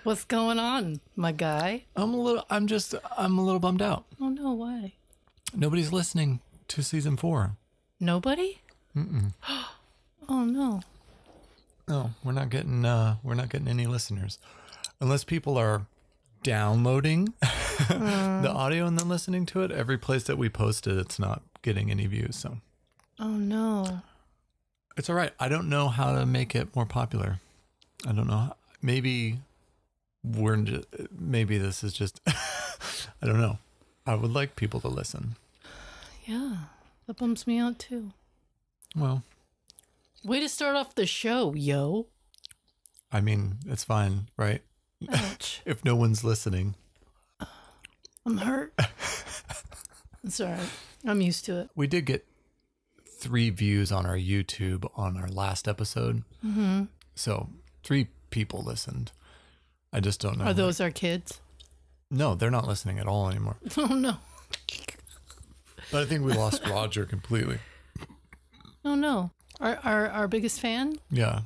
What's going on, my guy? I'm a little bummed out. Oh no, why? Nobody's listening to season 4. Nobody? Oh no. No, we're not getting any listeners. Unless people are downloading the audio and then listening to it. Every place that we posted, it's not getting any views, so. Oh no. It's all right. I don't know how to make it more popular. I don't know. Maybe this is just I don't know. I would like people to listen. Yeah. That bums me out too. Well, way to start off the show, yo. I mean, it's fine, right? Ouch. If no one's listening. I'm hurt. It's all right. I'm used to it. We did get 3 views on our YouTube on our last episode. Mm-hmm. So 3 people listened. I just don't know. Are those our kids? No, they're not listening at all anymore. Oh, no. But I think we lost Roger completely. Oh, no. Our biggest fan? Yeah.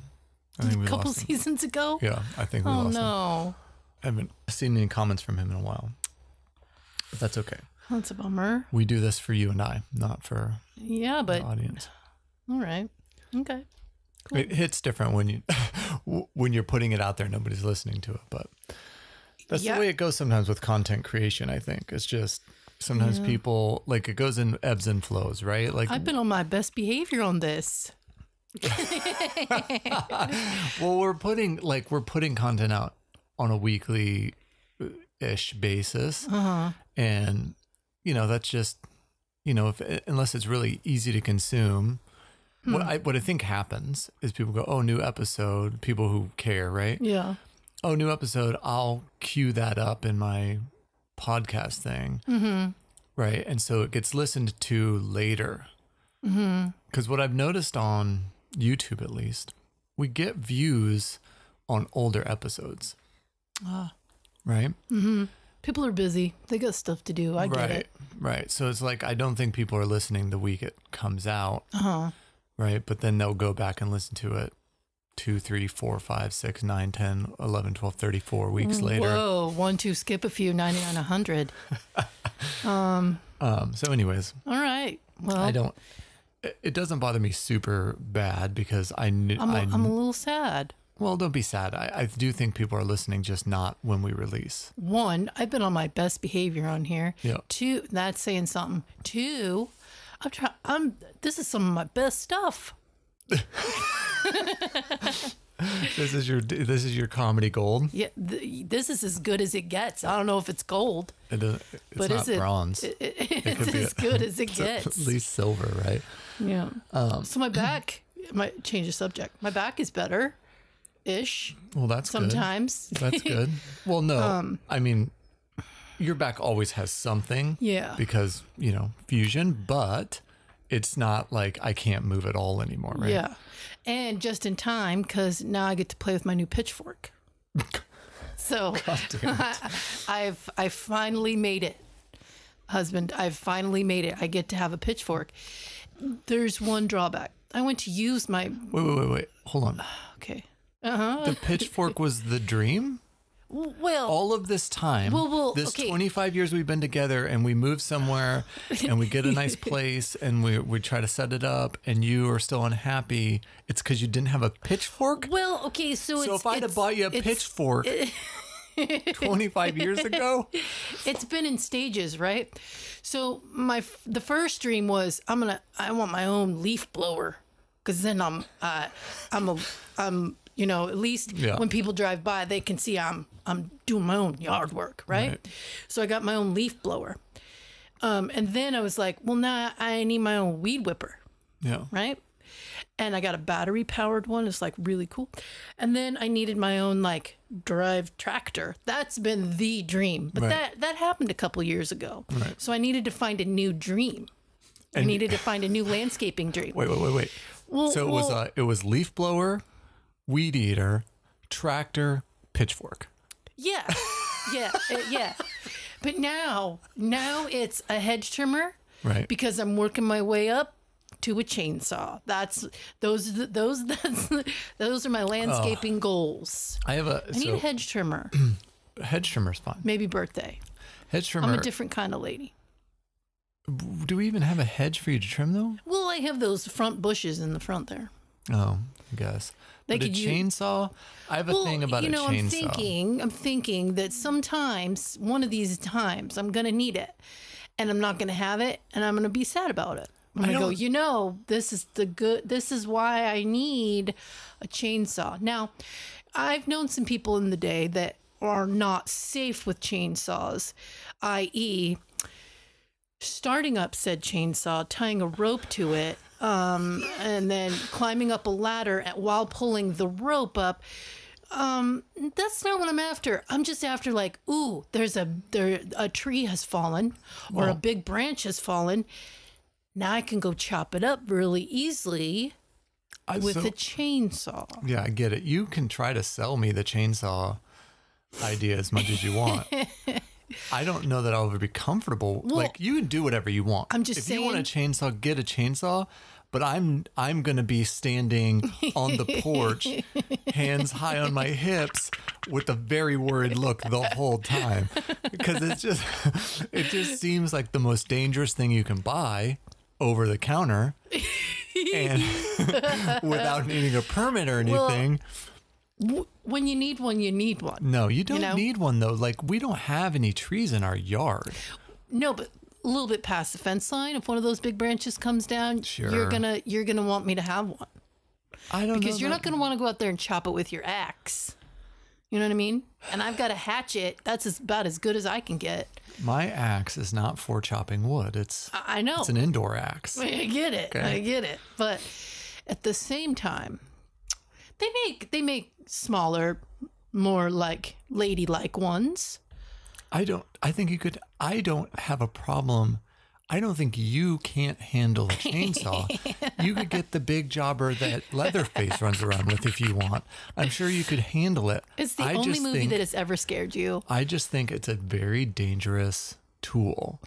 I think we A couple lost him. seasons ago? Yeah, I think we lost him. Oh, no. I haven't seen any comments from him in a while. But that's okay. That's a bummer. We do this for you and I, not for Yeah, but the audience. all right. Okay. Cool. It hits different when you're putting it out there, nobody's listening to it. But that's the way it goes sometimes with content creation, I think. It's just sometimes people, like, it goes in ebbs and flows, right? Like, I've been on my best behavior on this. well, we're putting content out on a weekly-ish basis. And, that's just, unless it's really easy to consume. What I think happens is people go, oh, new episode, people who care, right? Yeah. Oh, new episode, I'll queue that up in my podcast thing. Mm-hmm. Right. And so it gets listened to later. Because what I've noticed on YouTube, at least, we get views on older episodes. Right? Mm-hmm. People are busy. They got stuff to do. I get it. Right. So it's like, I don't think people are listening the week it comes out. Right. But then they'll go back and listen to it 2, 3, 4, 5, 6, 9, 10, 11, 12, 34 weeks later. Whoa. 1, 2, skip a few, 99, 100. So anyways. All right. Well, it doesn't bother me super bad because I'm a little sad. Well, don't be sad. I do think people are listening, just not when we release. 1, I've been on my best behavior on here. Yeah. 2, that's saying something. 2, this is some of my best stuff. This is your comedy gold. Yeah, this is as good as it gets. I don't know if it's gold. It's but not bronze. It's as good as it gets. At least silver, right? Yeah. So my back, might change the subject. My back is better-ish. Well, that's sometimes. Good. That's good. Well, no, I mean, your back always has something. Yeah. Because, fusion, but it's not like I can't move at all anymore, right? Yeah. And just in time, because now I get to play with my new pitchfork. So I finally made it. Husband, I've finally made it. I get to have a pitchfork. There's one drawback. I went to use my... Wait. Hold on. Okay. The pitchfork was the dream? Well, all of this time, this 25 years we've been together, and we move somewhere and we get a nice place and we try to set it up and you are still unhappy. It's because you didn't have a pitchfork? Well, okay, so if I'd have bought you a pitchfork 25 years ago? It's been in stages, right? So the first dream was I want my own leaf blower, because then I'm at least when people drive by, they can see I'm doing my own yard work, right? So I got my own leaf blower. And then I was like, well, now I need my own weed whipper. Yeah. Right? And I got a battery powered one. It's like really cool. And then I needed my own drive tractor. That's been the dream. But that happened a couple years ago. Right. So I needed to find a new dream. I needed to find a new landscaping dream. Wait. Well, so it was leaf blower, weed eater, tractor, pitchfork. Yeah. But now it's a hedge trimmer. Right. Because I'm working my way up to a chainsaw. Those are my landscaping goals. I need a hedge trimmer. Hedge trimmer's fun. Maybe birthday. Hedge trimmer. I'm a different kind of lady. Do we even have a hedge for you to trim though? Well, I have those front bushes in the front there. Oh, I guess. But a chainsaw? I have a thing about a chainsaw. I'm thinking that sometimes, one of these times, I'm going to need it. And I'm not going to have it. And I'm going to be sad about it. I'm going to go, this is why I need a chainsaw. Now, I've known some people in the day that are not safe with chainsaws, i.e., starting up said chainsaw, tying a rope to it, and then climbing up a ladder while pulling the rope up. That's not what I'm after. I'm just after like, ooh, a tree has fallen or a big branch has fallen. Now I can go chop it up really easily with a chainsaw. Yeah, I get it. You can try to sell me the chainsaw idea as much as you want. I don't know that I'll ever be comfortable. Well, like, you can do whatever you want. I'm just saying. If you want a chainsaw, get a chainsaw. But I'm gonna be standing on the porch, hands high on my hips, with a very worried look the whole time, because it just seems like the most dangerous thing you can buy over the counter, and without needing a permit or anything. When you need one, you need one. No, you don't need one though. Like, we don't have any trees in our yard. No, but a little bit past the fence line, if one of those big branches comes down, sure, you're gonna want me to have one. I don't know, because you're not gonna want to go out there and chop it with your axe. You know what I mean? And I've got a hatchet. That's about as good as I can get. My axe is not for chopping wood. I know. It's an indoor axe. I get it. Okay. I get it. But at the same time, they make smaller, more like ladylike ones. I don't have a problem. I don't think you can't handle a chainsaw. You could get the big jobber that Leatherface runs around with if you want. I'm sure you could handle it. It's the only movie that has ever scared you. I just think it's a very dangerous tool.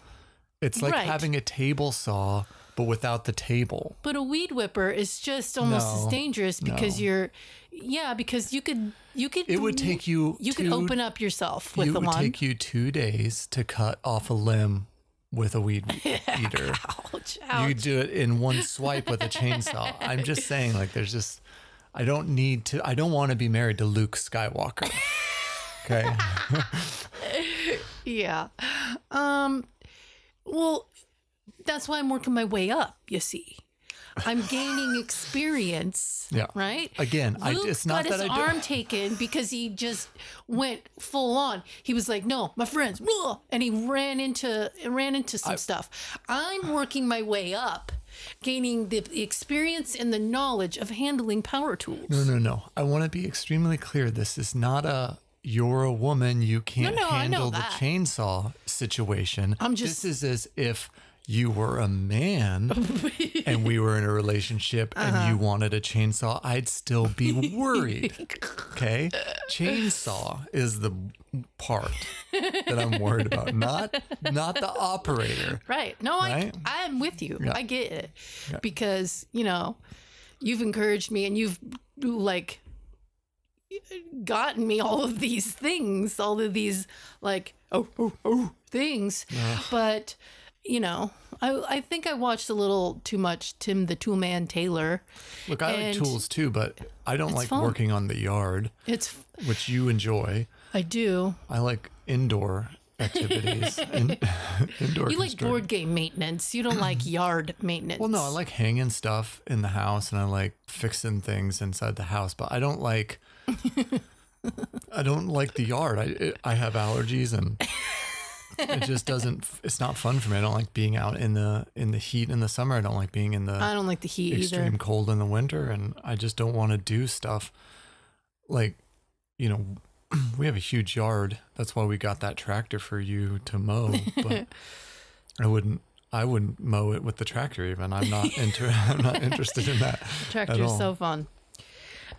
It's like having a table saw, but without the table. But a weed whipper is just almost as dangerous because because you could. It would take you. You could open up yourself with the one. It would take you 2 days to cut off a limb with a weed eater. Ouch. You could do it in one swipe with a chainsaw. I'm just saying, like, I don't want to be married to Luke Skywalker. Okay. Yeah. Well, that's why I'm working my way up, you see. I'm gaining experience, right? Again, Luke it's not that I got his arm taken because he just went full on. He was like, "No, my friends," and he ran into some stuff. I'm working my way up, gaining the experience and the knowledge of handling power tools. No. I want to be extremely clear. This is not you're a woman, you can't handle the chainsaw situation. This is as if you were a man and we were in a relationship and you wanted a chainsaw, I'd still be worried. Okay? Chainsaw is the part that I'm worried about, not the operator. Right. No, right? I'm with you. Yeah. I get it. Yeah. Because, you've encouraged me and you've like gotten me all of these things, all of these like things. But I think I watched a little too much Tim the Toolman Taylor. Look, I like tools too, but I don't like working on the yard, which you enjoy. I do. I like indoor activities. Indoor You like board game maintenance. You don't like yard maintenance. Well, no, I like hanging stuff in the house and I like fixing things inside the house, but I don't like the yard. I have allergies and it just it's not fun for me. I don't like being out in the heat in the summer. I don't like being in I don't like the heat extreme cold in the winter. And I just don't want to do stuff like, we have a huge yard. That's why we got that tractor for you to mow, but I wouldn't mow it with the tractor even. I'm not interested in that. Tractor is so fun.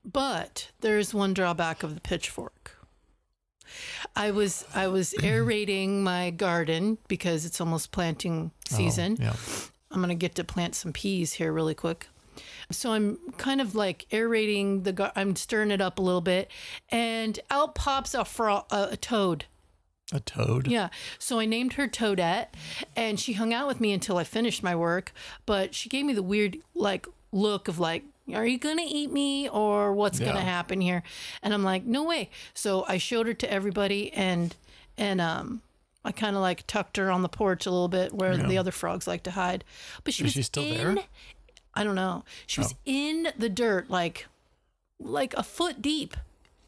But there's one drawback of the pitchfork. I was aerating my garden because it's almost planting season. I'm going to get to plant some peas here really quick. So I'm kind of like aerating I'm stirring it up a little bit, and out pops a toad. A toad? Yeah. So I named her Toadette, and she hung out with me until I finished my work, but she gave me the weird like look of like, are you going to eat me or what's going to happen here? And I'm like, no way. So I showed her to everybody, and I kind of like tucked her on the porch a little bit where the other frogs like to hide. But Is she still there? I don't know. She was in the dirt, like a foot deep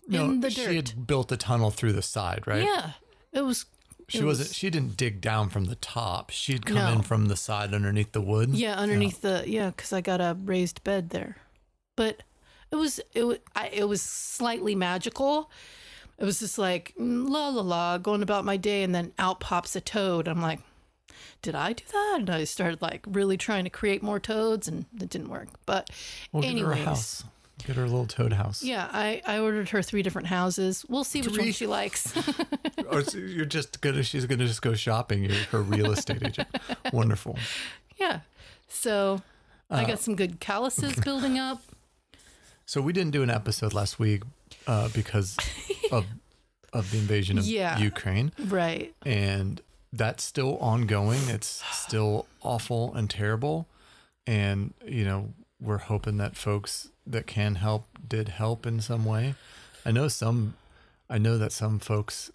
in the dirt. She had built a tunnel through the side, right? Yeah. She didn't dig down from the top. She'd come in from the side underneath the wood. Yeah, underneath because I got a raised bed there. But it was slightly magical. It was just like la la la, going about my day, and then out pops a toad. I'm like, did I do that? And I started like really trying to create more toads, and it didn't work. But anyways, get her a house. Get her a little toad house. Yeah, I ordered her 3 different houses. We'll see which one she likes. Or she's gonna just go shopping. You're her real estate agent. Wonderful. Yeah. So I got some good calluses building up. So we didn't do an episode last week because of the invasion of Ukraine. Right. And that's still ongoing. It's still awful and terrible. And, we're hoping that folks that can help did help in some way. I know that some folks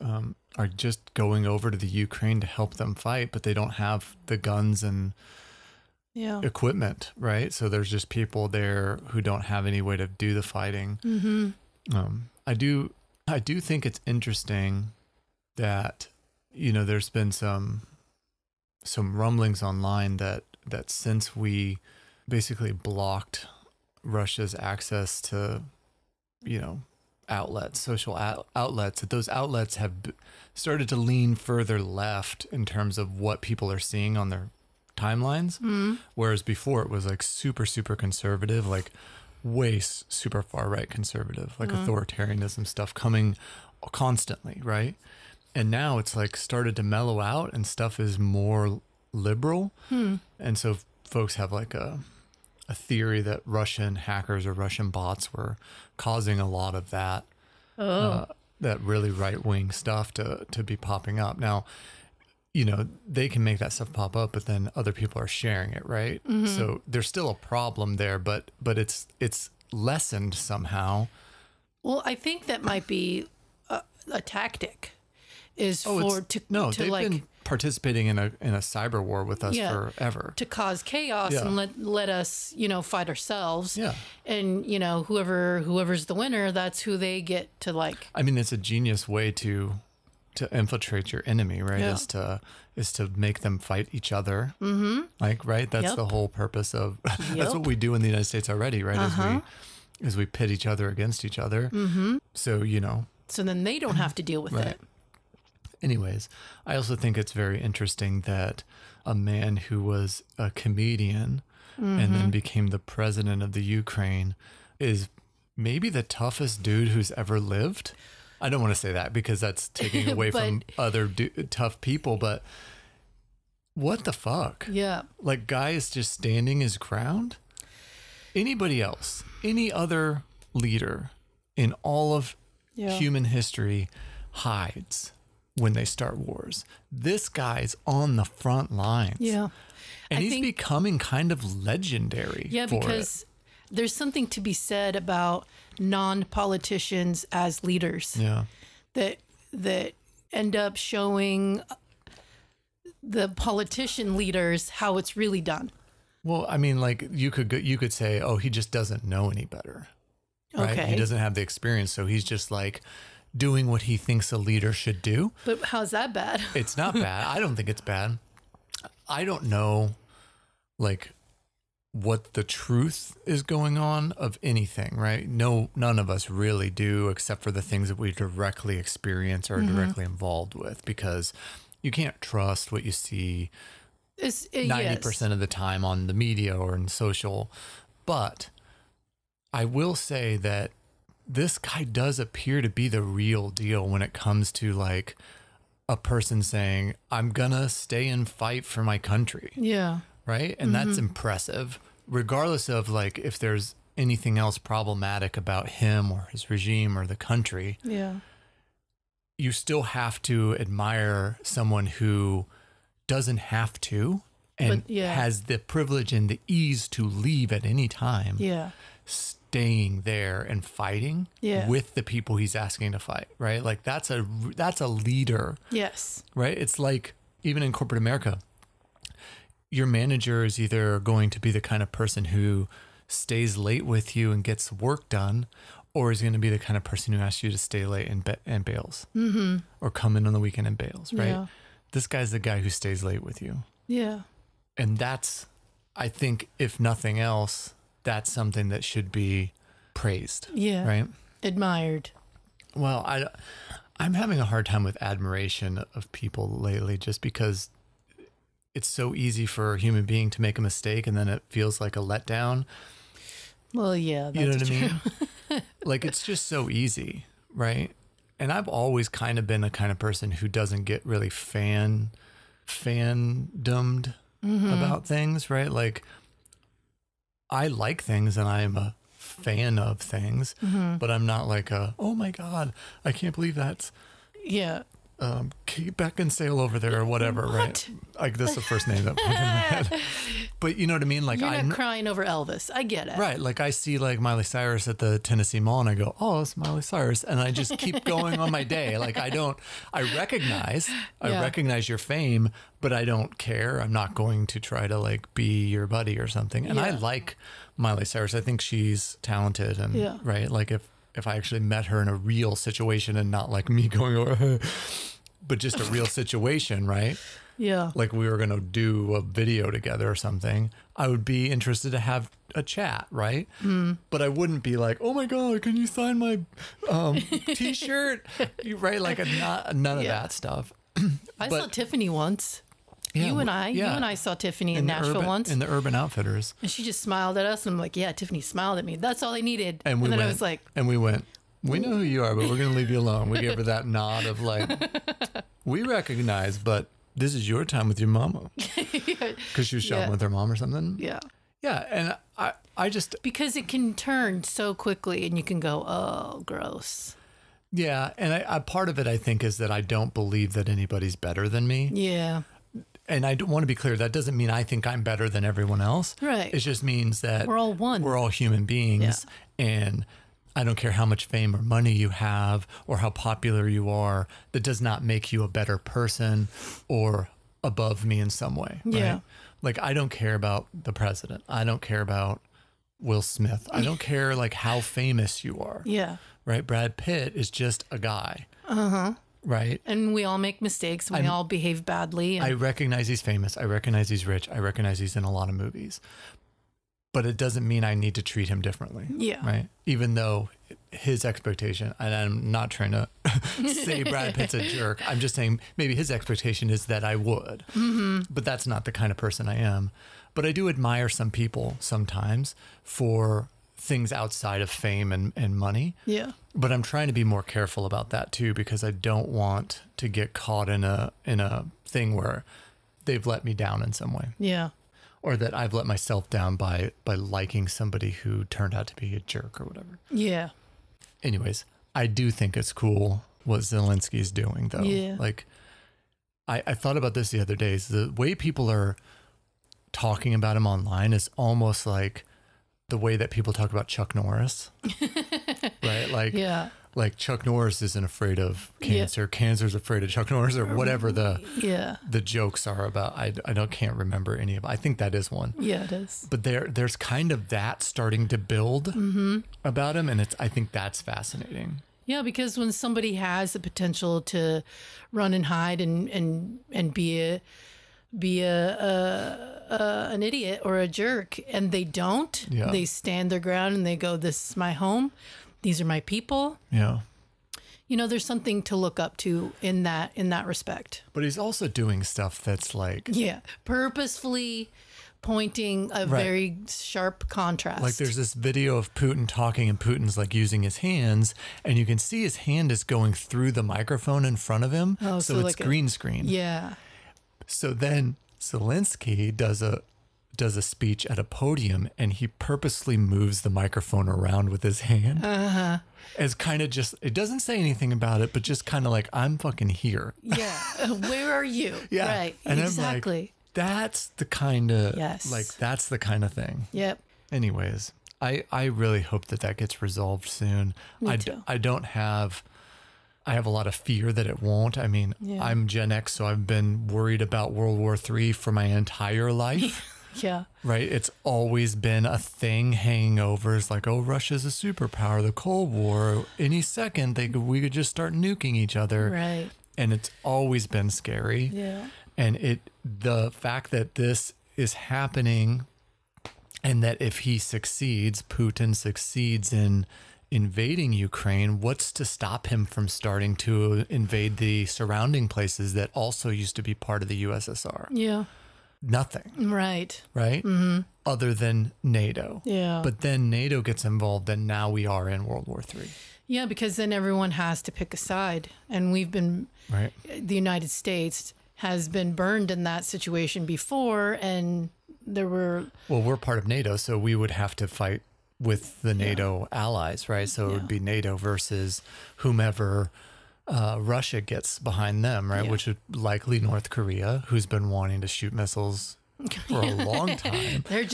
are just going over to the Ukraine to help them fight, but they don't have the guns and equipment, right? So there's just people there who don't have any way to do the fighting. Mm-hmm. I do think it's interesting that, there's been some rumblings online that since we basically blocked Russia's access to, outlets, social outlets, that those outlets have started to lean further left in terms of what people are seeing on their timelines. Mm-hmm. Whereas before it was like super, super conservative, like way super far right conservative, like authoritarianism stuff coming constantly, right? And now it's like started to mellow out and stuff is more liberal. And so folks have like a theory that Russian hackers or Russian bots were causing a lot of that, that really right-wing stuff to be popping up. Now, they can make that stuff pop up, but then other people are sharing it, right? Mm-hmm. So there's still a problem there, but it's lessened somehow. Well, I think that might be a tactic. They've been participating in a cyber war with us forever to cause chaos and let us fight ourselves. And whoever's the winner, that's who they get to like. I mean, it's a genius way to infiltrate your enemy, right? Is to make them fight each other. Mm-hmm. Like, right? That's the whole purpose of. That's what we do in the United States already, right? As we pit each other against each other. Mm-hmm. So So then they don't have to deal with it. Anyways, I also think it's very interesting that a man who was a comedian and then became the president of the Ukraine is maybe the toughest dude who's ever lived. I don't want to say that because that's taking away from other tough people, but what the fuck? Yeah. Like, guy is just standing his ground. Anybody else, any other leader in all of human history hides when they start wars. This guy's on the front lines. Yeah. And he's becoming kind of legendary. Yeah, because there's something to be said about non-politicians as leaders. Yeah. That end up showing the politician leaders how it's really done. Well, I mean, like you could say, oh, he just doesn't know any better. Right? Okay. He doesn't have the experience, so he's just like doing what he thinks a leader should do. But how's that bad? It's not bad. I don't think it's bad. I don't know, like, what the truth is going on of anything, right? No, none of us really do, except for the things that we directly experience or are directly involved with, because you can't trust what you see 90% of the time on the media or in social. But I will say that this guy does appear to be the real deal when it comes to like a person saying, I'm gonna stay and fight for my country. Yeah. right? And that's impressive, regardless of like if there's anything else problematic about him or his regime or the country. Yeah. You still have to admire someone who doesn't have to and has the privilege and the ease to leave at any time. Yeah. Staying there and fighting with the people he's asking to fight, right? Like that's a leader. Yes. Right? It's like even in corporate America, your manager is either going to be the kind of person who stays late with you and gets work done, or is going to be the kind of person who asks you to stay late and bails, or come in on the weekend and bails, right? Yeah. This guy's the guy who stays late with you. Yeah. And that's, I think, if nothing else, that's something that should be praised. Yeah. Right? Admired. Well, I'm having a hard time with admiration of people lately just because it's so easy for a human being to make a mistake and then it feels like a letdown. Well, yeah. That's You know what true. I mean? Like, it's just so easy, right? And I've always kind of been the kind of person who doesn't get really fandomed about things, right? Like, I like things and I'm a fan of things, but I'm not like oh my God, I can't believe that's Kate Beckinsale over there or whatever, right? Like this is the first name that popped in my head. But you know what I mean? Like You're not crying over Elvis. I get it. Right. Like I see like Miley Cyrus at the Tennessee Mall and I go, oh, it's Miley Cyrus. And I just keep going on my day. Like I recognize your fame, but I don't care. I'm not going to try to like be your buddy or something. And I like Miley Cyrus. I think she's talented and right. Like if I actually met her in a real situation and not like me going over, but just a real situation, right? Yeah. Like we were going to do a video together or something, I would be interested to have a chat, right? But I wouldn't be like, oh my God, can you sign my t-shirt? Right? Like none of that stuff. I saw Tiffany once. Yeah, you and I saw Tiffany in Nashville once. In the Urban Outfitters. And she just smiled at us. And I'm like, yeah, Tiffany smiled at me. That's all I needed. And then I was like. And we went, we know who you are, but we're going to leave you alone. We gave her that nod of like, we recognize, but this is your time with your mama. Because she was shopping with her mom or something. Yeah. Yeah. And I just. Because it can turn so quickly and you can go, oh, gross. Yeah. And I part of it, I think, is that I don't believe that anybody's better than me. Yeah. And I want to be clear, that doesn't mean I think I'm better than everyone else. Right. It just means that we're all one. We're all human beings. Yeah. And I don't care how much fame or money you have or how popular you are. That does not make you a better person or above me in some way. Yeah. Right? Like, I don't care about the president. I don't care about Will Smith. I don't care like how famous you are. Yeah. Right. Brad Pitt is just a guy. Right. And we all make mistakes. We all behave badly. I recognize he's famous. I recognize he's rich. I recognize he's in a lot of movies. But it doesn't mean I need to treat him differently. Yeah. Right. Even though his expectation, and I'm not trying to say Brad Pitt's a jerk. I'm just saying maybe his expectation is that I would. But that's not the kind of person I am. But I do admire some people sometimes for things outside of fame and money. Yeah. But I'm trying to be more careful about that too, because I don't want to get caught in a thing where they've let me down in some way. Yeah. Or that I've let myself down by liking somebody who turned out to be a jerk or whatever. Yeah. Anyways, I do think it's cool what Zelensky's doing though. Yeah. Like I thought about this the other day. The way people are talking about him online is almost like the way that people talk about Chuck Norris, right? Like, like Chuck Norris isn't afraid of cancer. Cancer's afraid of Chuck Norris, or whatever the jokes are about. I can't remember any of. I think that is one. Yeah, it is. But there's kind of that starting to build about him, and I think that's fascinating. Yeah, because when somebody has the potential to run and hide and be an idiot or a jerk, and they don't, they stand their ground and they go, this is my home. These are my people. Yeah. You know, there's something to look up to in that respect. But he's also doing stuff that's like, purposefully pointing a very sharp contrast. Like there's this video of Putin talking and Putin's like using his hands, and you can see his hand is going through the microphone in front of him. So it's like green screen. Yeah. So then Zelensky does a does a speech at a podium and he purposely moves the microphone around with his hand. As kind of just, it doesn't say anything about it, but just kind of like, I'm fucking here. Yeah. Where are you? Yeah. Right. And exactly. I'm like, that's the kind of, Yes. like, that's the kind of thing. Yep. Anyways, I really hope that gets resolved soon. Me too. I have a lot of fear that it won't. I mean, I'm Gen X, so I've been worried about World War III for my entire life. Yeah. Right? It's always been a thing hanging over. It's like, oh, Russia's a superpower, the Cold War. Any second, we could just start nuking each other. Right. And it's always been scary. Yeah. And the fact that this is happening and that if he succeeds, Putin succeeds in invading Ukraine, what's to stop him from starting to invade the surrounding places that also used to be part of the USSR? Yeah. Nothing. Right. Right? Mm-hmm. Other than NATO. Yeah. But then NATO gets involved and now we are in World War III. Yeah, because then everyone has to pick a side. And we've been, right. The United States has been burned in that situation before. And there were... Well, we're part of NATO, so we would have to fight with the NATO allies, right? So it would be NATO versus whomever Russia gets behind them, right? Which is likely North Korea, who's been wanting to shoot missiles for a long time. They're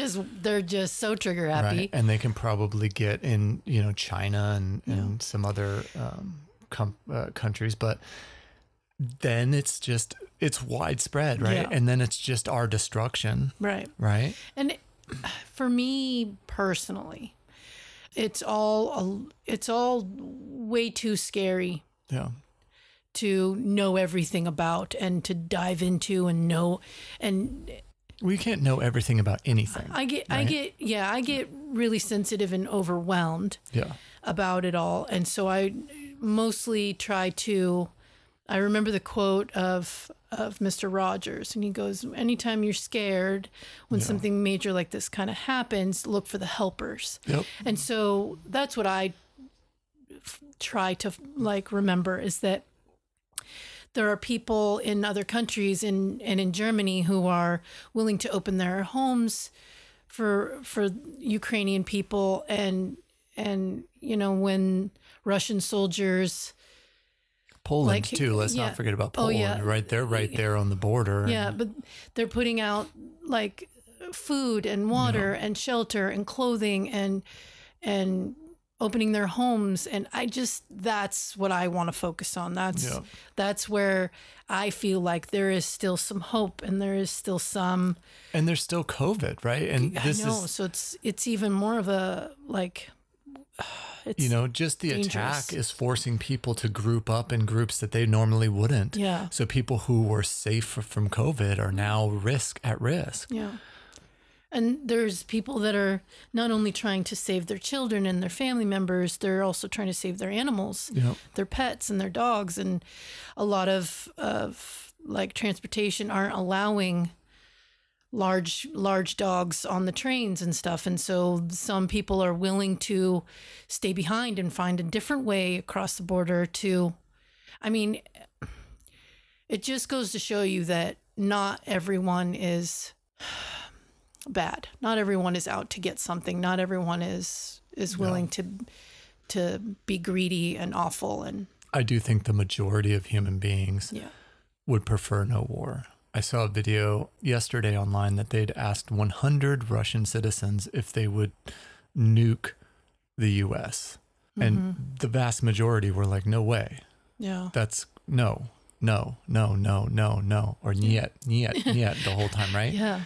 just so trigger happy. Right? And they can probably get in, China and some other countries, but then it's widespread, right? Yeah. And then it's just our destruction. Right. Right. And for me personally, it's all way too scary. Yeah. To know everything about and to dive into and know, and we can't know everything about anything. I get really sensitive and overwhelmed about it all. And so I mostly try to, I remember the quote of Mr. Rogers, and he goes, anytime you're scared, when something major like this kind of happens, look for the helpers. Yep. And so that's what I try to remember, is that there are people in other countries and in Germany who are willing to open their homes for Ukrainian people. And when Russian soldiers, Poland too. Let's not forget about Poland. Right there on the border. Yeah, but they're putting out food and water and shelter and clothing and opening their homes. And that's what I want to focus on. That's where I feel like there is still some hope, and there is still some. And there's still COVID, right? And so it's even more of a it's just the dangerous. attack is forcing people to group up in groups that they normally wouldn't. Yeah. So people who were safe from COVID are now at risk. Yeah. And there's people that are not only trying to save their children and their family members, they're also trying to save their animals, their pets and their dogs. And a lot of transportation aren't allowing large dogs on the trains and stuff. And so some people are willing to stay behind and find a different way across the border it just goes to show you that not everyone is bad. Not everyone is out to get something. Not everyone is willing to be greedy and awful. And I do think the majority of human beings would prefer no war. I saw a video yesterday online that they'd asked 100 Russian citizens if they would nuke the U.S. And the vast majority were like, no way. Yeah. That's no, or niet the whole time, right? Yeah.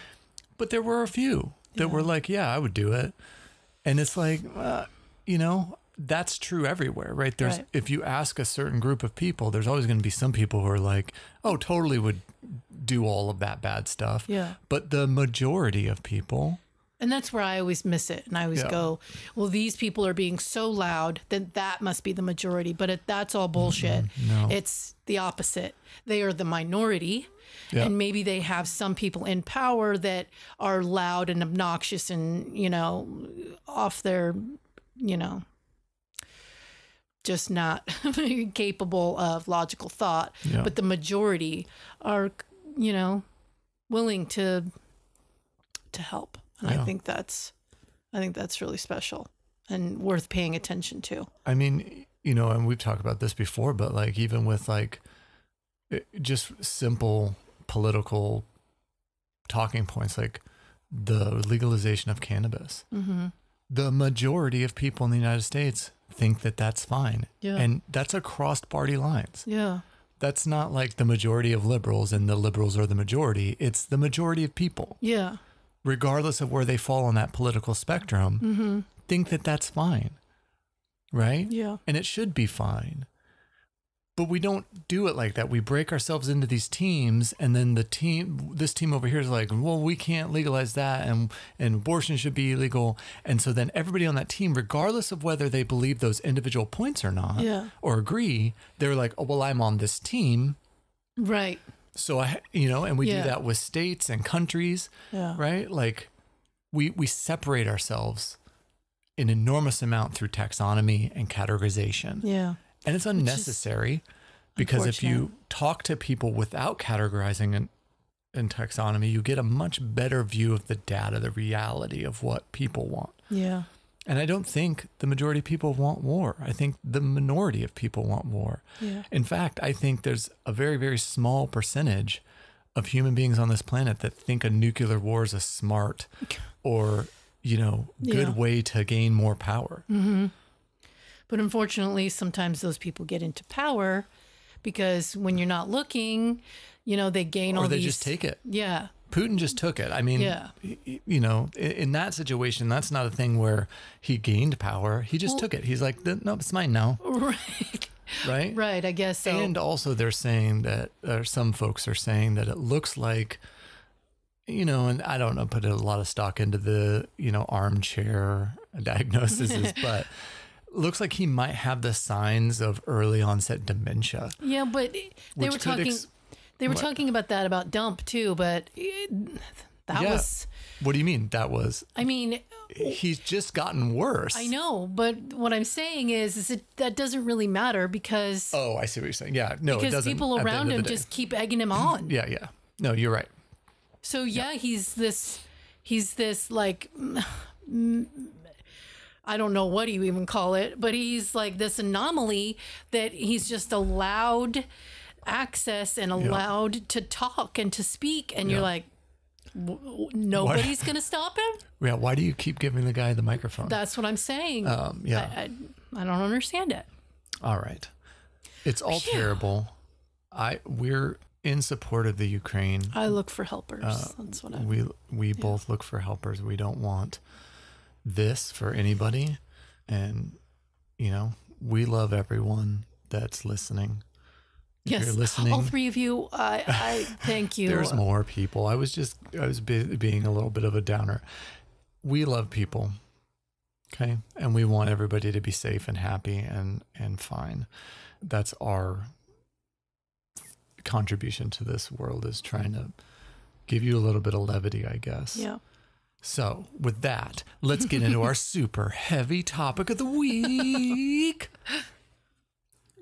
But there were a few that were like, yeah, I would do it. And it's like, that's true everywhere, right? If you ask a certain group of people, there's always going to be some people who are like, oh, totally would do all of that bad stuff. Yeah. But the majority of people. And that's where I always miss it. And I always go, well, these people are being so loud that must be the majority. But that's all bullshit. No. It's the opposite. They are the minority. Yeah. And maybe they have some people in power that are loud and obnoxious and, off their, just not capable of logical thought. Yeah. But the majority are, willing to to help. And Yeah. I think that's really special and worth paying attention to. I mean, you know, and we've talked about this before, but like even with like just simple political talking points, like the legalization of cannabis. Mm-hmm. The majority of people in the United States think that that's fine. Yeah. And that's across party lines. Yeah. That's not like the majority of liberals and the liberals are the majority. It's the majority of people, Yeah. regardless of where they fall on that political spectrum, Mm-hmm. think that that's fine. Right? Yeah. And it should be fine. But we don't do it like that. We break ourselves into these teams, and then this team over here is like, well, we can't legalize that, and abortion should be illegal. And so then everybody on that team, regardless of whether they believe those individual points or not, or agree, they're like, oh, well, I'm on this team. Right. So and we do that with states and countries, right? Like we separate ourselves an enormous amount through taxonomy and categorization. Yeah. And it's unnecessary because if you talk to people without categorizing and taxonomy, you get a much better view of the data, the reality of what people want. Yeah. And I don't think the majority of people want war. I think the minority of people want war. Yeah. In fact, I think there's a very, very small percentage of human beings on this planet that think a nuclear war is a smart or, good way to gain more power. Mm-hmm. But unfortunately, sometimes those people get into power because when you're not looking, they gain all these. Or they just take it. Yeah. Putin just took it. I mean, in that situation, that's not a thing where he gained power. He just took it. He's like, no, it's mine now. Right. Right? Right, I guess so. And also they're saying that, or some folks are saying that it looks like, and I don't know, put a lot of stock into the, armchair diagnoses, but looks like he might have the signs of early onset dementia. Yeah, but they were talking. They were talking about that about Dump too, but that was. What do you mean? That was. I mean, he's just gotten worse. I know, but what I'm saying is that doesn't really matter because. Oh, I see what you're saying. Yeah, no, it doesn't. Because people around him just keep egging him on. Yeah. No, you're right. So he's this like. I don't know what you even call it, but he's like this anomaly that he's just allowed access and allowed to talk and to speak. And you're like, nobody's going to stop him? Yeah. Why do you keep giving the guy the microphone? That's what I'm saying. I don't understand it. All right. It's all terrible. We're in support of the Ukraine. I look for helpers. That's what we both look for helpers. We don't want this for anybody, and we love everyone that's listening. If you're listening, all three of you, I thank you. There's more people. I was being a little bit of a downer. We love people, okay, and we want everybody to be safe and happy and fine. That's our contribution to this world, is trying to give you a little bit of levity, I guess. Yeah. So with that, let's get into our super heavy topic of the week.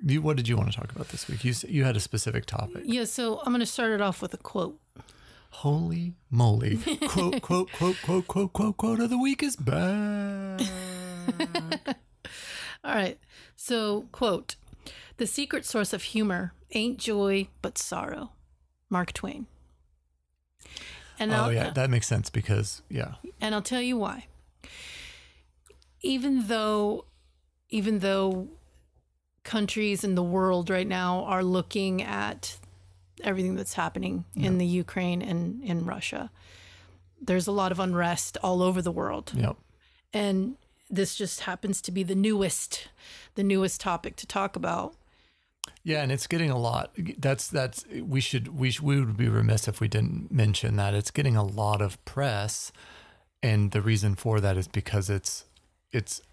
What did you want to talk about this week? You had a specific topic. Yeah, so I'm going to start it off with a quote. Holy moly. Quote, quote, quote, quote, quote, quote, quote of the week is back. All right. So, quote, "The secret source of humor ain't joy, but sorrow." Mark Twain. And that makes sense because, And I'll tell you why. Even though countries in the world right now are looking at everything that's happening in the Ukraine and in Russia, there's a lot of unrest all over the world. Yep. And this just happens to be the newest topic to talk about. Yeah, and it's getting a lot. We would be remiss if we didn't mention that it's getting a lot of press, and the reason for that is because it's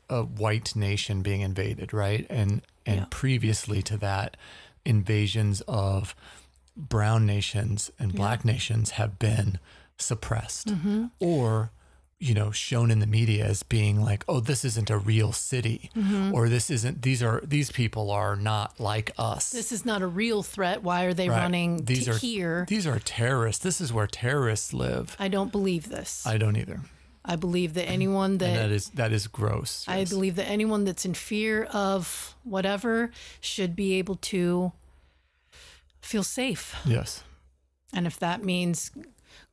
a white nation being invaded, right? And previously to that, invasions of brown nations and black nations have been suppressed, or shown in the media as being like, oh, this isn't a real city, or these people are not like us. This is not a real threat. Why are they running here? These are terrorists. This is where terrorists live. I don't believe this. I don't either. I believe that anyone that is gross. Yes. I believe that anyone that's in fear of whatever should be able to feel safe. Yes. And if that means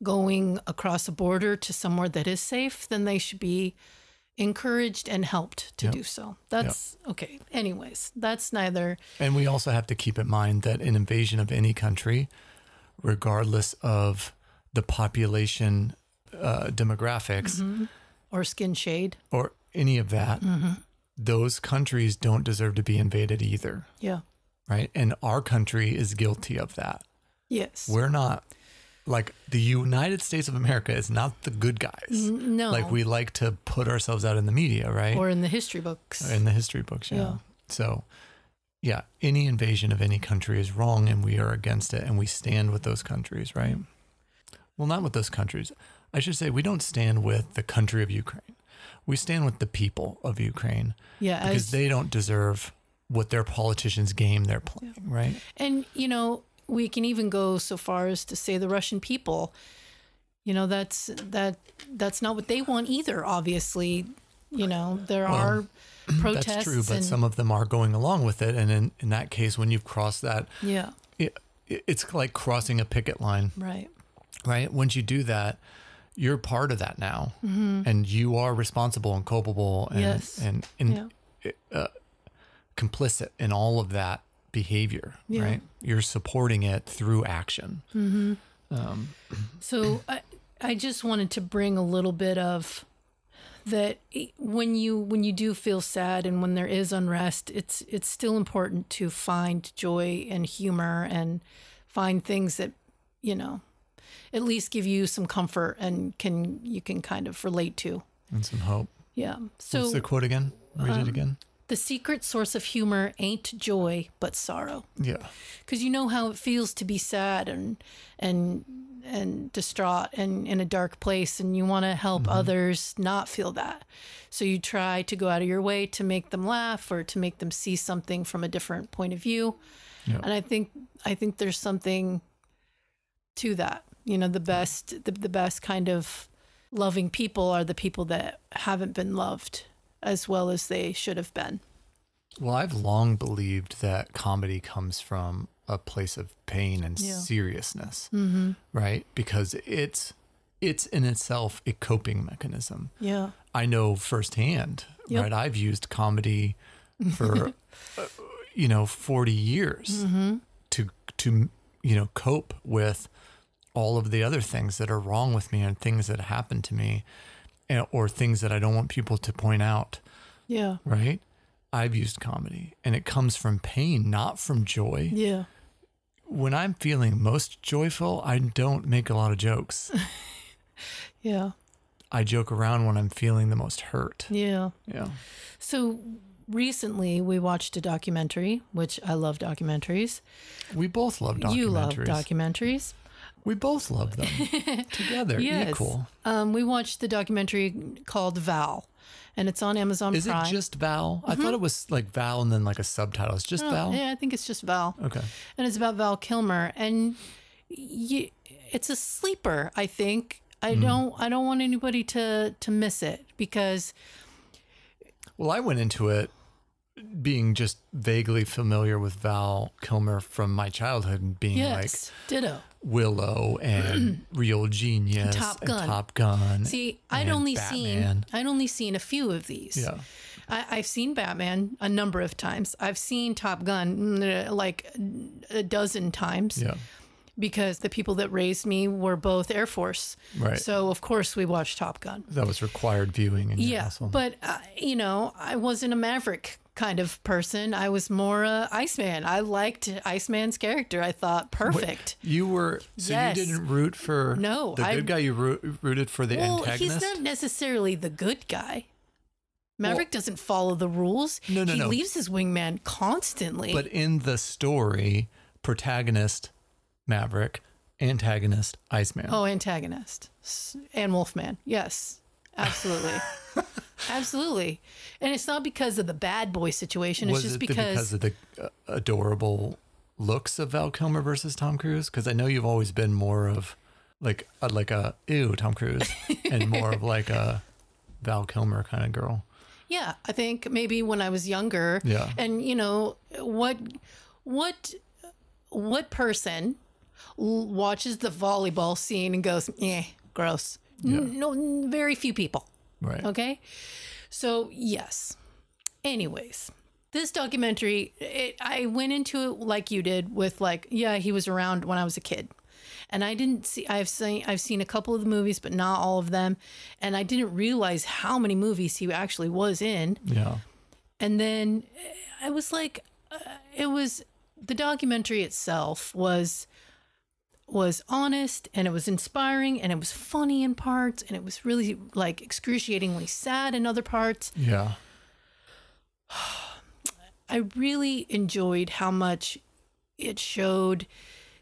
going across a border to somewhere that is safe, then they should be encouraged and helped to do so. That's okay. Anyways, that's neither. And we also have to keep in mind that an invasion of any country, regardless of the population demographics or skin shade or any of that, those countries don't deserve to be invaded either. Yeah. Right. And our country is guilty of that. Yes. We're not, like, the United States of America is not the good guys. No. Like, we like to put ourselves out in the media, right? Or in the history books. In the history books, yeah. So, yeah, any invasion of any country is wrong, and we are against it, and we stand with those countries, right? Well, not with those countries. I should say we don't stand with the country of Ukraine. We stand with the people of Ukraine. Yeah. Because they don't deserve what their politicians' game they're playing, right? And, we can even go so far as to say the Russian people, that's not what they want either, obviously. There are protests. That's true, but some of them are going along with it. And in that case, when you've crossed that, it's like crossing a picket line. Right. Right. Once you do that, you're part of that now, and you are responsible and culpable and complicit in all of that behavior. Right. You're supporting it through action. So I just wanted to bring a little bit of that. When you do feel sad and when there is unrest, it's still important to find joy and humor and find things that at least give you some comfort and you can kind of relate to. And some hope. Yeah. So what's the quote again? Read it again. The secret source of humor ain't joy, but sorrow. Yeah. Because you know how it feels to be sad and distraught and in a dark place, and you want to help others not feel that. So you try to go out of your way to make them laugh or to make them see something from a different point of view. Yeah. And I think there's something to that. The best kind of loving people are the people that haven't been loved as well as they should have been. Well, I've long believed that comedy comes from a place of pain and seriousness, right? Because it's in itself a coping mechanism. Yeah. I know firsthand, right? I've used comedy for, 40 years to cope with all of the other things that are wrong with me and things that happen to me, or things that I don't want people to point out. Yeah. Right? I've used comedy, and it comes from pain, not from joy. Yeah. When I'm feeling most joyful, I don't make a lot of jokes. Yeah. I joke around when I'm feeling the most hurt. Yeah. Yeah. So recently we watched a documentary, which I love documentaries. We both love documentaries. You love documentaries. We both love them together, equal. We watched the documentary called Val, and it's on Amazon Prime. Is it just Val? I thought it was like Val and then like a subtitle. It's just Val? Yeah, I think it's just Val. Okay. And it's about Val Kilmer, and it's a sleeper, I think. I don't want anybody to miss it because... Well, I went into it being just vaguely familiar with Val Kilmer from my childhood and being ditto. Willow and Real Genius and Top Gun. See, I'd only seen a few of these. Yeah. I've seen Batman a number of times. I've seen Top Gun like a dozen times. Yeah. Because the people that raised me were both Air Force. Right. So, of course, we watched Top Gun. That was required viewing in your household. But, I wasn't a Maverick kind of person. I was more Iceman. I liked Iceman's character. I thought, perfect. Wait, you were... So you didn't root for the good guy? You rooted for the antagonist? He's not necessarily the good guy. Maverick doesn't follow the rules. No. He leaves his wingman constantly. But in the story, protagonist... Maverick, antagonist, Iceman. Oh, antagonist. And Wolfman, yes. Absolutely. Absolutely. And it's not because of the bad boy situation. It's just because of the adorable looks of Val Kilmer versus Tom Cruise? Because I know you've always been more of like a ew Tom Cruise and more of like a Val Kilmer kind of girl. Yeah, I think maybe when I was younger. Yeah. And you know what person watches the volleyball scene and goes, gross. Yeah. No, very few people. Right. Okay. So yes. Anyways, this documentary, I went into it like you did with like, yeah, he was around when I was a kid. And I didn't see, I've seen a couple of the movies, but not all of them. And I didn't realize how many movies he actually was in. Yeah. And then I was like, the documentary itself was honest, and it was inspiring, and it was funny in parts, and it was really like excruciatingly sad in other parts. Yeah. I really enjoyed how much it showed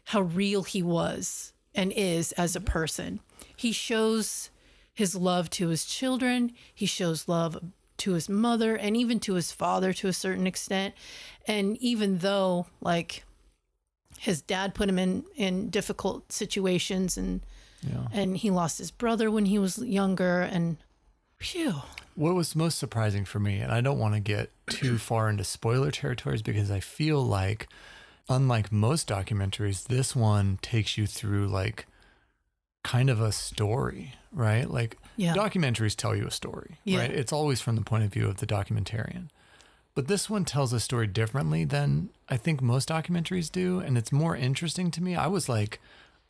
how real he was and is as a person. He shows his love to his children. He shows love to his mother and even to his father to a certain extent. And even though like his dad put him in difficult situations and he lost his brother when he was younger, and phew. What was most surprising for me, and I don't want to get too far into spoiler territories because I feel like, unlike most documentaries, this one takes you through like kind of a story, right? Like documentaries tell you a story, right? It's always from the point of view of the documentarian. But this one tells a story differently than I think most documentaries do, and it's more interesting to me. I was like,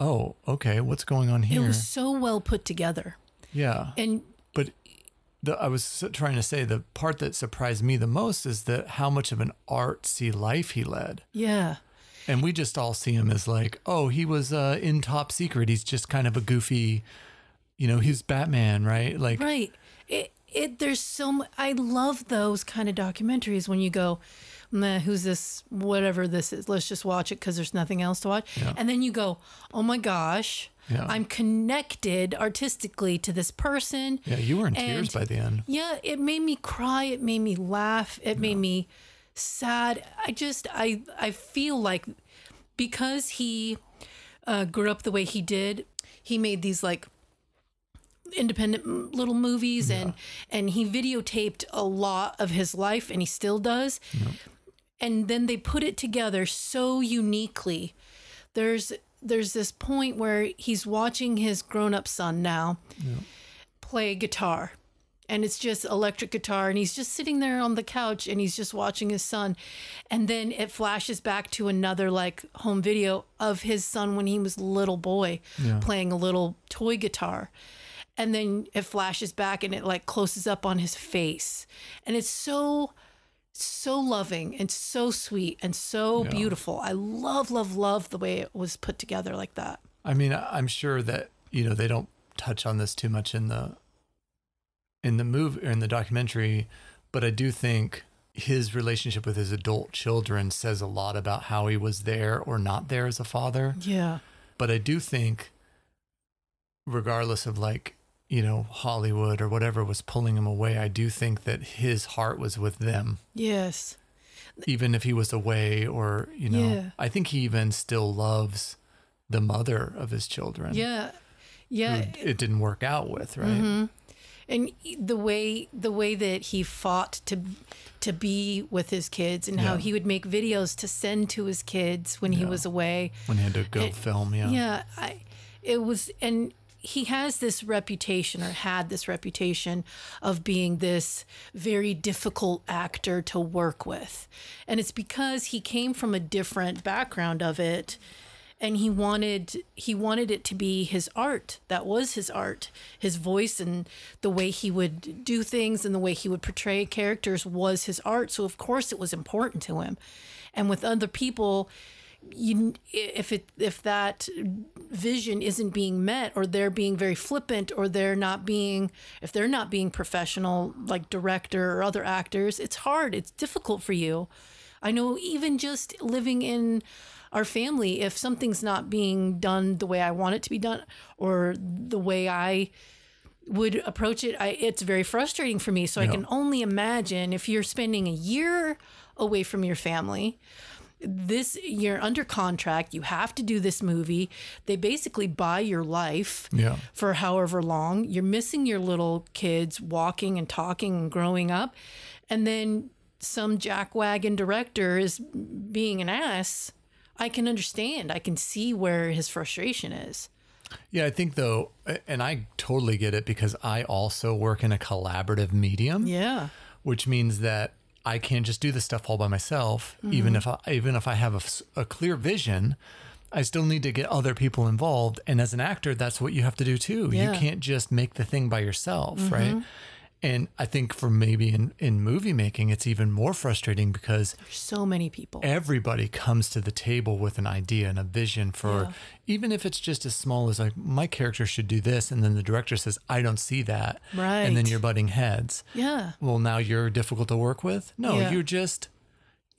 oh, okay, what's going on here? It was so well put together. Yeah. But I was trying to say the part that surprised me the most is that how much of an artsy life he led. Yeah. And we just all see him as like, oh, he was in Top Secret. He's just kind of a goofy, he's Batman, right? Like, right. There's so much. I love those kind of documentaries when you go, meh, who's this, whatever this is, let's just watch it because there's nothing else to watch. Yeah. And then you go, oh my gosh, I'm connected artistically to this person. Yeah, you were in tears by the end. Yeah, it made me cry. It made me laugh. It made me sad. I feel like because he grew up the way he did, he made these like independent little movies and he videotaped a lot of his life, and he still does. And then they put it together so uniquely. There's this point where he's watching his grown-up son now play guitar, and it's just electric guitar, and he's just sitting there on the couch and he's just watching his son. And then it flashes back to another like home video of his son when he was a little boy playing a little toy guitar. And then it flashes back and it like closes up on his face. And it's so loving and so sweet and so beautiful. I love the way it was put together like that. I mean, I'm sure that, they don't touch on this too much in the movie or in the documentary, but I do think his relationship with his adult children says a lot about how he was there or not there as a father. Yeah. But I do think regardless of like, Hollywood or whatever was pulling him away, I do think that his heart was with them. Yes. Even if he was away or, I think he even still loves the mother of his children. Yeah. Yeah. Who it didn't work out with, right? Mm-hmm. And the way that he fought to be with his kids and how he would make videos to send to his kids when he was away. When he had to go film, Yeah. And he has this reputation, or had this reputation, of being this very difficult actor to work with. And it's because he came from a different background of it, and he wanted it to be his art. That was his art. His voice and the way he would do things and the way he would portray characters was his art. So of course it was important to him. And with other people, if that vision isn't being met, or they're being very flippant, or if they're not being professional, like director or other actors, it's hard. It's difficult for you. I know, even just living in our family, if something's not being done the way I want it to be done, or the way I would approach it, it's very frustrating for me. So I can only imagine if you're spending a year away from your family, you're under contract, you have to do this movie. They basically buy your life for however long. You're missing your little kids walking and talking and growing up. And then some jackwagon director is being an ass. I can understand. I can see where his frustration is. Yeah, I think though, and I totally get it because I also work in a collaborative medium. Yeah. Which means that I can't just do this stuff all by myself. Even if I have a clear vision, I still need to get other people involved. And as an actor, that's what you have to do too. Yeah. You can't just make the thing by yourself, right? And I think for maybe in movie making, it's even more frustrating because there's so many people. Everybody comes to the table with an idea and a vision for, even if it's just as small as like, my character should do this. And then the director says, I don't see that. Right. And then you're butting heads. Yeah. Well, now you're difficult to work with. No,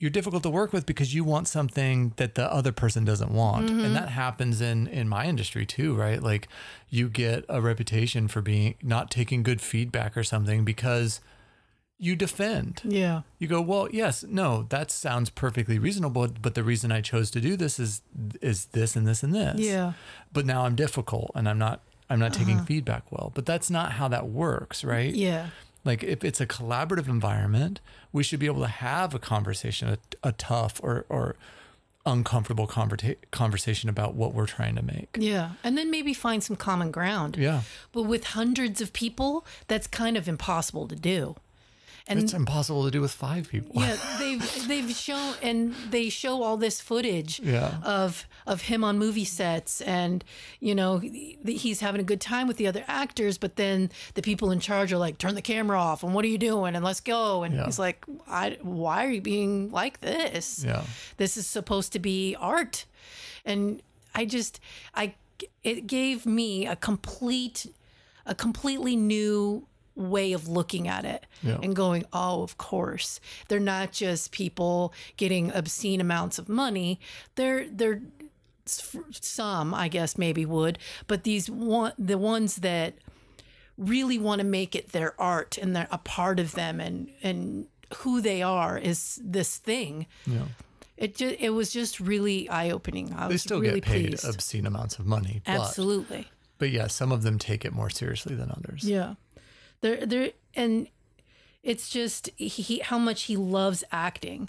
you're difficult to work with because you want something that the other person doesn't want. And that happens in my industry too, right? Like you get a reputation for not taking good feedback or something because you defend. Yeah. You go, well, yes, no, that sounds perfectly reasonable, but the reason I chose to do this is this and this and this. Yeah. But now I'm difficult and I'm not taking feedback well. But that's not how that works, right? Yeah. Like if it's a collaborative environment, we should be able to have a conversation, a tough or uncomfortable conversation about what we're trying to make. Yeah. And then maybe find some common ground. Yeah. But with hundreds of people, that's kind of impossible to do. And it's impossible to do with 5 people. Yeah, they've shown, and they show all this footage of him on movie sets, and he's having a good time with the other actors, but then the people in charge are like, turn the camera off, and what are you doing, and let's go, and he's like, why are you being like this? Yeah, this is supposed to be art, and it gave me a completely new way of looking at it and going, oh, of course, they're not just people getting obscene amounts of money. They're some, I guess, maybe would, but the ones that really want to make it their art and they're a part of them and who they are is this thing. Yeah. It was just really eye-opening. I was still really get paid pleased. Obscene amounts of money. Absolutely. But yeah, some of them take it more seriously than others. Yeah. And it's just how much he loves acting.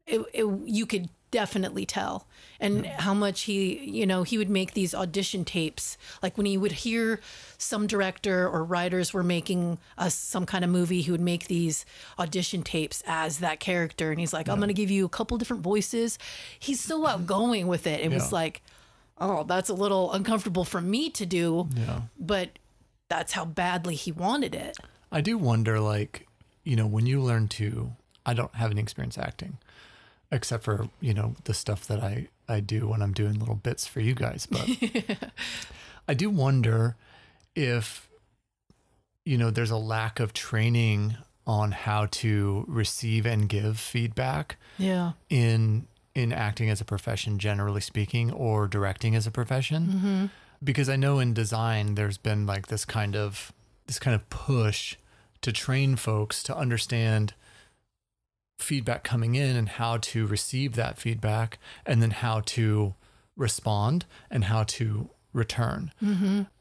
You could definitely tell, and how much he would make these audition tapes. Like when he would hear some director or writers were making some kind of movie, he would make these audition tapes as that character, and he's like, I'm going to give you a couple different voices. He's so outgoing with it. It was like, oh, that's a little uncomfortable for me to do, but that's how badly he wanted it. I do wonder, like, when you learn to, I don't have any experience acting, except for, the stuff that I do when I'm doing little bits for you guys. But I do wonder if, there's a lack of training on how to receive and give feedback in acting as a profession, generally speaking, or directing as a profession. Because I know in design, there's been like this kind of push to train folks to understand feedback coming in and how to receive that feedback, and then how to respond and how to return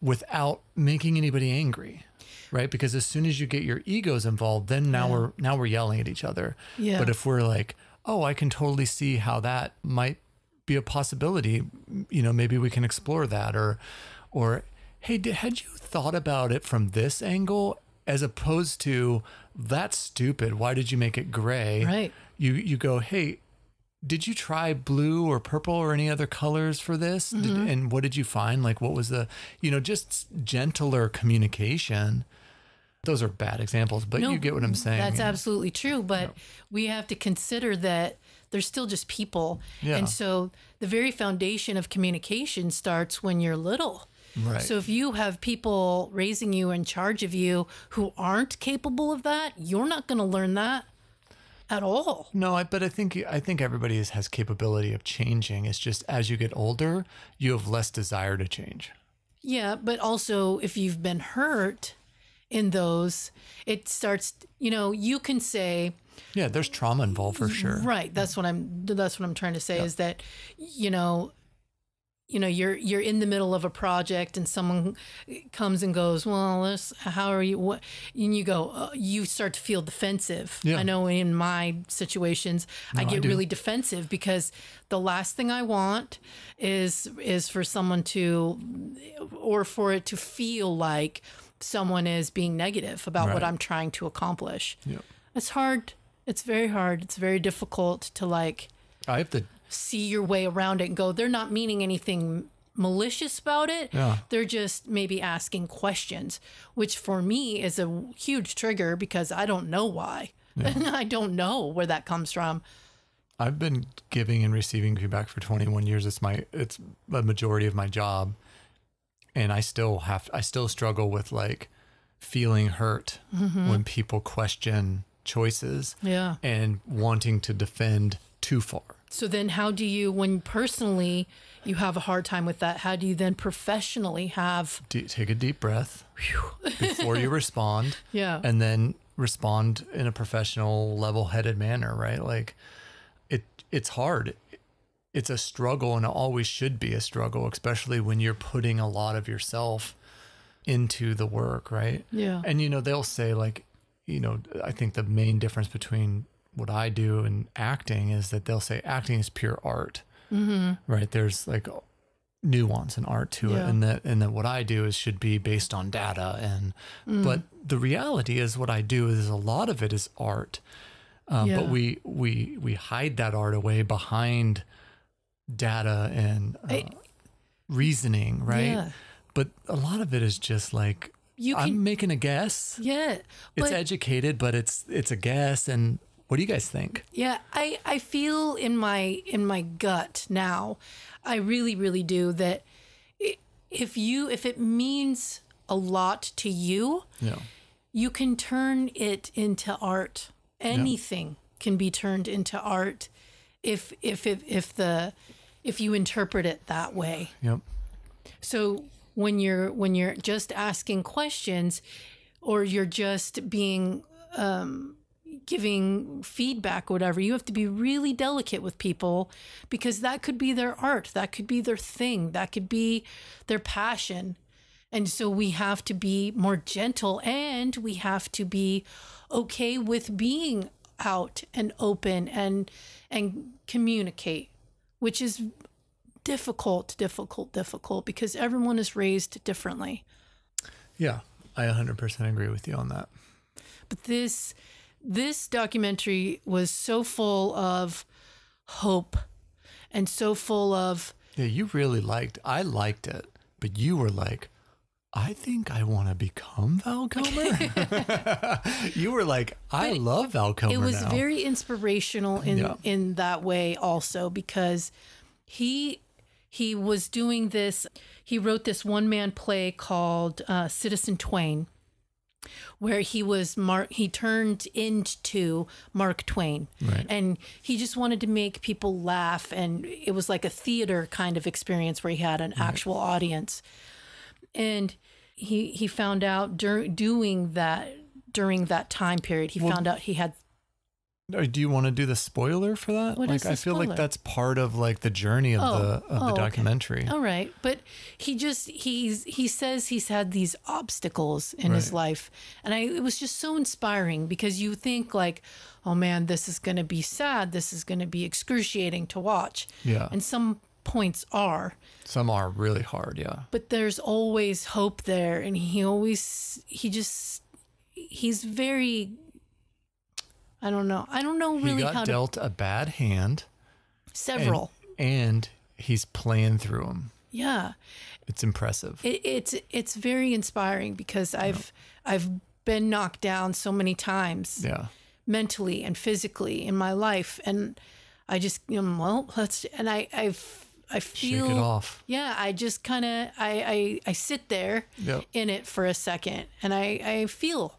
without making anybody angry, right? Because as soon as you get your egos involved, then now we're yelling at each other. Yeah. But if we're like, oh, I can totally see how that might be a possibility, maybe we can explore that, or hey, had you thought about it from this angle, as opposed to that's stupid, why did you make it gray? Right. You go, hey, did you try blue or purple or any other colors for this? And what did you find? Like, what was the, just gentler communication. Those are bad examples, but you get what I'm saying. That's absolutely true. But we have to consider that they're still just people. Yeah. And so the very foundation of communication starts when you're little. Right. So if you have people raising you in charge of you who aren't capable of that, you're not going to learn that at all. No, but I think everybody has capability of changing. It's just as you get older, you have less desire to change. Yeah, but also if you've been hurt in those, it starts, you can say, Yeah, there's trauma involved for sure. right. That's what I'm trying to say is that, you're in the middle of a project and someone comes and goes, well, how are you? What? And you go, you start to feel defensive. Yeah. I know in my situations, I get really defensive because the last thing I want is for someone or for it to feel like someone is being negative about what I'm trying to accomplish. Yeah. It's hard. It's very hard. It's very difficult to I have to see your way around it and go, they're not meaning anything malicious about it. Yeah. They're just maybe asking questions, which for me is a huge trigger because I don't know why. Yeah. I don't know where that comes from. I've been giving and receiving feedback for 21 years. It's a majority of my job. And I still struggle with feeling hurt when people question choices and wanting to defend too far. So then how do you, when personally you have a hard time with that, how do you then professionally have... Take a deep breath before you respond. Yeah. And then respond in a professional, level-headed manner, right? It's hard. It's a struggle, and it always should be a struggle, especially when you're putting a lot of yourself into the work, right? Yeah. And, they'll say I think the main difference between what I do and acting is that they'll say acting is pure art, right? There's nuance and art to it. And that what I do should be based on data. But the reality is what I do is a lot of it is art. But we hide that art away behind data and reasoning, right? Yeah. But a lot of it is just I'm making a guess. Yeah. It's educated, but it's a guess. And what do you guys think? Yeah, I feel in my gut now, I really, really do, that if it means a lot to you, you can turn it into art. Anything can be turned into art if you interpret it that way. Yep. So when you're just asking questions, or you're just being giving feedback, whatever, you have to be really delicate with people, because that could be their art, that could be their thing, that could be their passion. And so we have to be more gentle, and we have to be okay with being out and open and communicate, which is difficult because everyone is raised differently. Yeah, I 100% agree with you on that. But this documentary was so full of hope and so full of... Yeah, I liked it, but you were like, I think I want to become Val Kilmer. You were like, I love Val Kilmer. It was very inspirational in that way also, because he was doing this. He wrote this one-man play called Citizen Twain, where he turned into Mark Twain. Right. And he just wanted to make people laugh, and it was like a theater kind of experience where he had an actual audience. And he found out during that time period, found out he had... Do you want to do the spoiler for that? What is the I feel spoiler? like that's part of the journey of the documentary. Okay. All right. But he says he's had these obstacles in his life. And it was just so inspiring, because you think oh man, this is going to be sad. This is going to be excruciating to watch. Yeah. And some points are. Some are really hard. Yeah. But there's always hope there. And he's very... I don't know really how to... He got dealt a bad hand. Several. And he's playing through them. Yeah. It's impressive. It's very inspiring, because I've been knocked down so many times. Yeah. Mentally and physically in my life. And I just, I feel... Shake it off. Yeah. I just kind of, I sit there in it for a second, and I feel...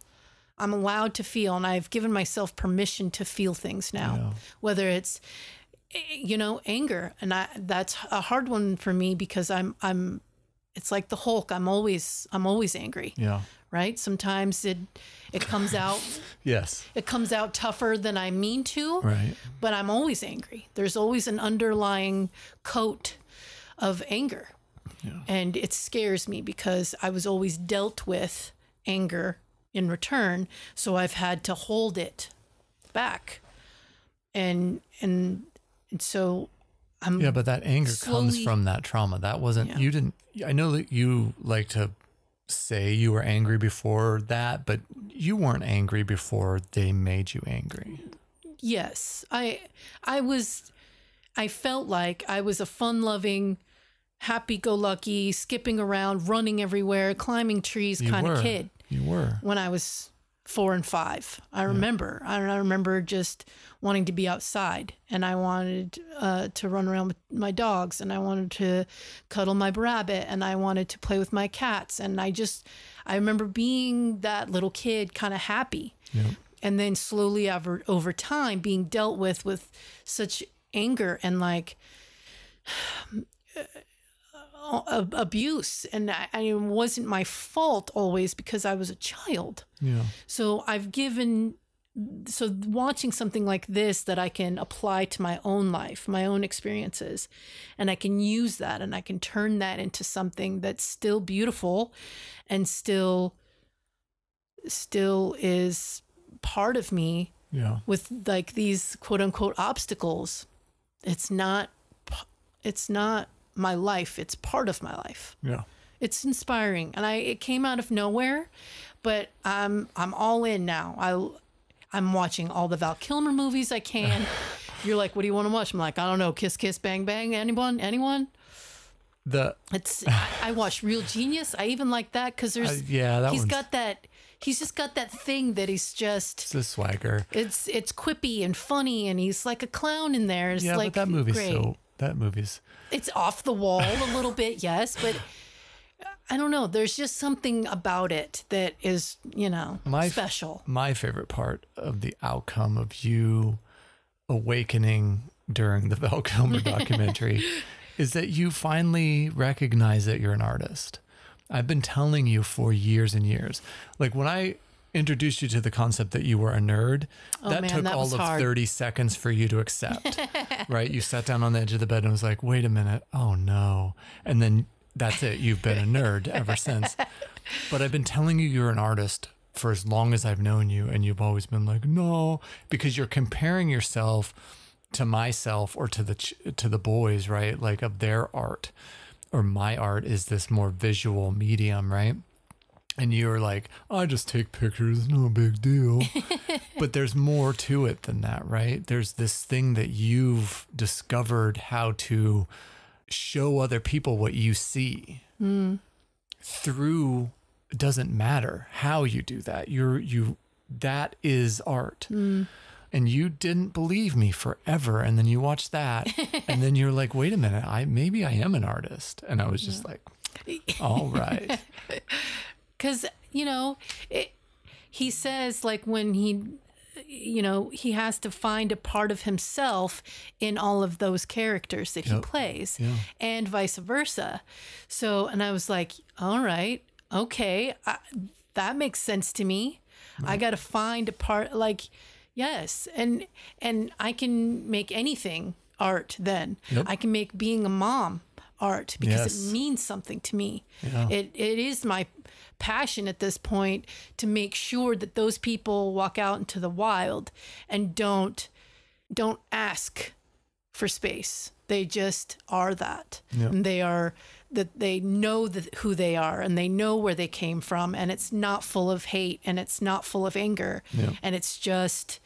I'm allowed to feel, and I've given myself permission to feel things now, whether it's, anger. And that's a hard one for me, because it's like the Hulk. I'm always angry. Yeah. Right. Sometimes it comes out. Yes. It comes out tougher than I mean to. Right. But I'm always angry. There's always an underlying coat of anger. Yeah. And it scares me because I was always dealt with anger in return. So I've had to hold it back. And so I'm but that anger comes slowly, from that trauma. That wasn't, you didn't, I know that you like to say you were angry before that, but you weren't angry before they made you angry. Yes. I felt like I was a fun-loving, happy-go-lucky, skipping around, running everywhere, climbing trees kind of kid. You were. When I was 4 and 5. I remember. I remember just wanting to be outside, and I wanted to run around with my dogs, and I wanted to cuddle my rabbit, and I wanted to play with my cats. And I remember being that little kid, kind of happy. Yeah. And then slowly over time being dealt with such anger and like abuse. And it wasn't my fault always because I was a child. Yeah. So watching something like this that I can apply to my own life, my own experiences, and I can use that and I can turn that into something that's still beautiful and still is part of me. Yeah. With like these quote unquote obstacles. It's not my life. It's part of my life. Yeah. It's inspiring. And it came out of nowhere, but I'm all in now. I'm watching all the Val Kilmer movies I can. You're like, what do you want to watch? I'm like, I don't know. Kiss, Kiss, Bang, Bang. Anyone? I watched Real Genius. I even like that because he's just got that thing that he's just... It's a swagger. It's quippy and funny, and he's like a clown in there. It's like, but that movie's... It's off the wall a little bit, yes, but I don't know. There's just something about it that is, special. My favorite part of the outcome of you awakening during the Val Kilmer documentary is that you finally recognize that you're an artist. I've been telling you for years and years. Like when I introduced you to the concept that you were a nerd, that took all of 30 seconds for you to accept, right? You sat down on the edge of the bed and was like, wait a minute. Oh no. And then that's it. You've been a nerd ever since. But I've been telling you you're an artist for as long as I've known you. And you've always been like, no, because you're comparing yourself to myself or to the boys, right? Like of their art. Or my art is this more visual medium, right? And you're like, I just take pictures, no big deal. But there's more to it than that, right? There's this thing that you've discovered how to show other people what you see through. It doesn't matter how you do that. That is art. And you didn't believe me forever. And then you watch that and then you're like, wait a minute, maybe I am an artist. And I was just like, all right. Because, he says like when he has to find a part of himself in all of those characters that he plays and vice versa. So, and I was like, all right, okay, that makes sense to me. I got to find a part like, yes. And I can make anything art then. Yep. I can make being a mom art because it means something to me. Yeah. It is my passion at this point to make sure that those people walk out into the wild and don't ask for space. They just are that. Yep. And they know who they are and they know where they came from, and it's not full of hate and it's not full of anger. Yep. And it's just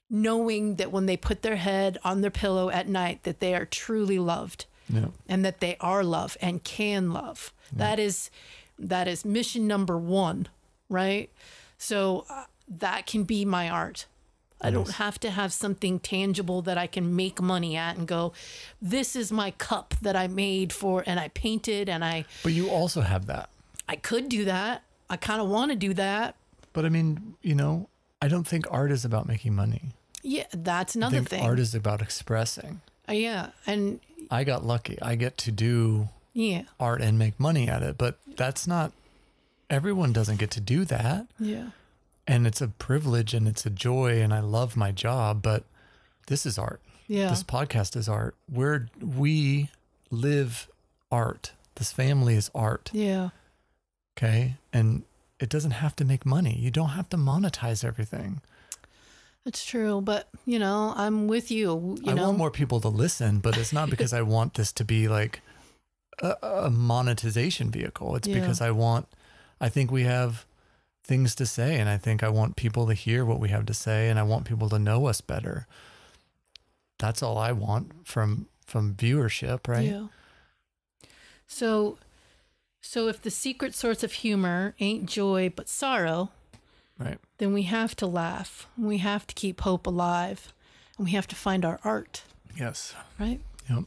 knowing that when they put their head on their pillow at night that they are truly loved. Yep. And that they are loved and can love. Yep. That is mission number 1, right? So that can be my art. I don't have to have something tangible that I can make money at and go, this is my cup that I made and I painted But you also have that. I could do that. I kind of want to do that. But I mean, I don't think art is about making money. Yeah, that's another thing. Art is about expressing. Yeah. And I got lucky. I get to do art and make money at it. But that's not, everyone doesn't get to do that. Yeah. And it's a privilege and it's a joy and I love my job, but this is art. Yeah. This podcast is art. We live art. This family is art. Yeah. Okay. And it doesn't have to make money. You don't have to monetize everything. That's true. But, I'm with you. I want more people to listen, but it's not because I want this to be like a monetization vehicle. It's because I think we have things to say, and I think I want people to hear what we have to say, and I want people to know us better. That's all I want from viewership, right? Yeah. So if the secret source of humor ain't joy but sorrow, right, then we have to laugh. We have to keep hope alive, and we have to find our art. Yes. Right? Yep.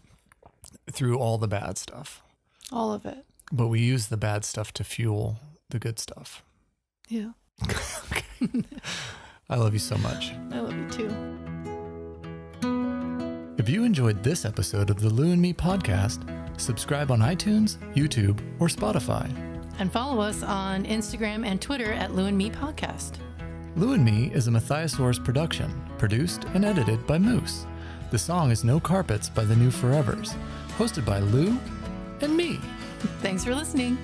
Through all the bad stuff. All of it. But we use the bad stuff to fuel the good stuff. Yeah. I love you so much. I love you too. If you enjoyed this episode of the Lu and Me podcast, subscribe on iTunes, YouTube, or Spotify. And follow us on Instagram and Twitter at Lu and Me Podcast. Lu and Me is a Matthiasaurus production, produced and edited by Moose. The song is No Carpets by the New Forevers, hosted by Lu and me. Thanks for listening.